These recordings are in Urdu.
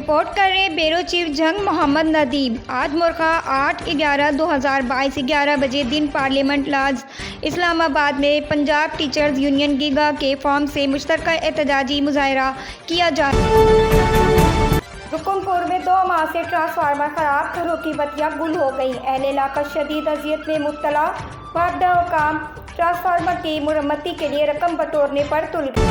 رپورٹ کر رہے بیورو چیف جنگ محمد ندیم۔ آج مرخہ 8/11/2022 11 بجے دن پارلیمنٹ لاز اسلام آباد میں پنجاب ٹیچرز یونین گیگا کے فارم سے مشترکہ احتجاجی مظاہرہ کیا جا رہا ہے۔ رکن پور میں 2 ماہ سے ٹرانسفارمر خراب، گھروں کی بتیاں گل ہو گئی، اہل علاقہ شدید اذیت میں مبتلا، وابڈہ حکام ٹرانسفارمر کی مرمتی کے لیے رقم بٹورنے پر تل گئے۔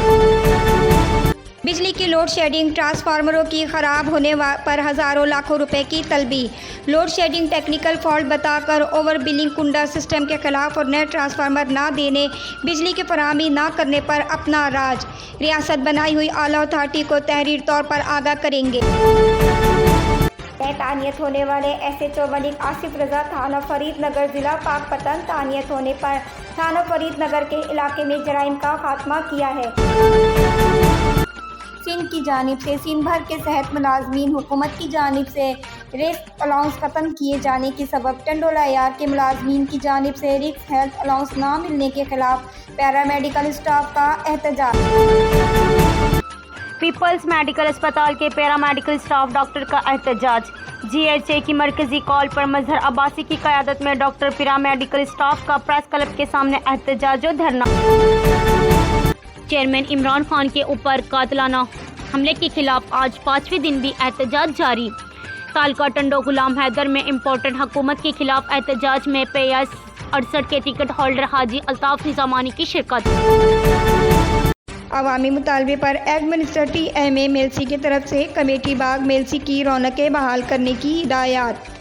بجلی کی لوڈ شیڈنگ، ٹرانسفارمروں کی خراب ہونے پر ہزاروں لاکھوں روپے کی طلبی، لوڈ شیڈنگ ٹیکنیکل فالٹ بتا کر اوور بلنگ کنڈا سسٹم کے خلاف اور نئے ٹرانسفارمر نہ دینے، بجلی کی فراہمی نہ کرنے پر اپنا راج، ریاست بنائی ہوئی اعلیٰ اتھارٹی کو تحریری طور پر آگاہ کریں گے۔ تعینیت ہونے والے ایس ایچ او ملک آصف رضا تھانہ فرید نگر ضلع پاک پتن تعینیت ہونے پر تھانہ فرید نگر کے علاقے میں جرائم کا خاتمہ کیا ہے۔ سندھ کی جانب سے سندھ بھر کے صحت ملازمین حکومت کی جانب سے ریسک الاؤنس ختم کیے جانے کے سبب ٹنڈولا یار کے ملازمین کی جانب سے ریسک ہیلتھ الاؤنس نہ ملنے کے خلاف پیرامیڈیکل اسٹاف کا احتجاج۔ پیپلز میڈیکل اسپتال کے پیرامیڈیکل اسٹاف ڈاکٹر کا احتجاج۔ جی ایچ اے کی مرکزی کال پر مظہر عباسی کی قیادت میں ڈاکٹر پیرامیڈیکل اسٹاف کا پریس کلب کے سامنے احتجاج و دھرنا۔ چیئرمین عمران خان کے اوپر قاتلانہ حملے کے خلاف آج 5ویں دن بھی احتجاج جاری۔ تعلقہ ٹنڈو غلام حیدر میں امپورٹنٹ حکومت کے خلاف احتجاج میں PS 68 کے ٹکٹ ہولڈر حاجی الطاف نظامانی کی شرکت۔ عوامی مطالبے پر ایگ منسٹر ٹی ایم اے میلسی کی طرف سے کمیٹی باغ میلسی کی رونقیں بحال کرنے کی ہدایات۔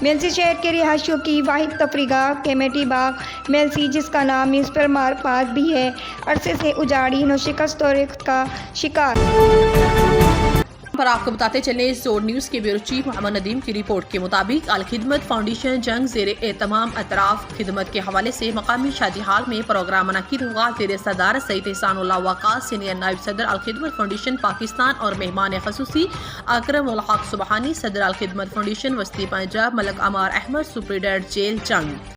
میلسی شہر کے رہائشیوں کی واحد تفریحگاہ کمیٹی باغ میلسی، جس کا نام میونسپل پارک بھی ہے، عرصے سے اجاڑی و شکست و ریخت کا شکار۔ پر آپ کو بتاتے چلیں، زور نیوز کے بیورو چیف محمد ندیم کی رپورٹ کے مطابق الخدمت فاؤنڈیشن جنگ زیر اہتمام اطراف خدمت کے حوالے سے مقامی شادی ہال میں پروگرام منعقد ہوگا۔ زیر صدارت سید احسان اللہ وقاص، سینئر نائب صدر الخدمت فاؤنڈیشن پاکستان اور مہمان خصوصی اکرم الحق سبحانی، صدر الخدمت فاؤنڈیشن وسطی پنجاب ملک عمار احمد، سپرنٹنڈنٹ جیل جنگ۔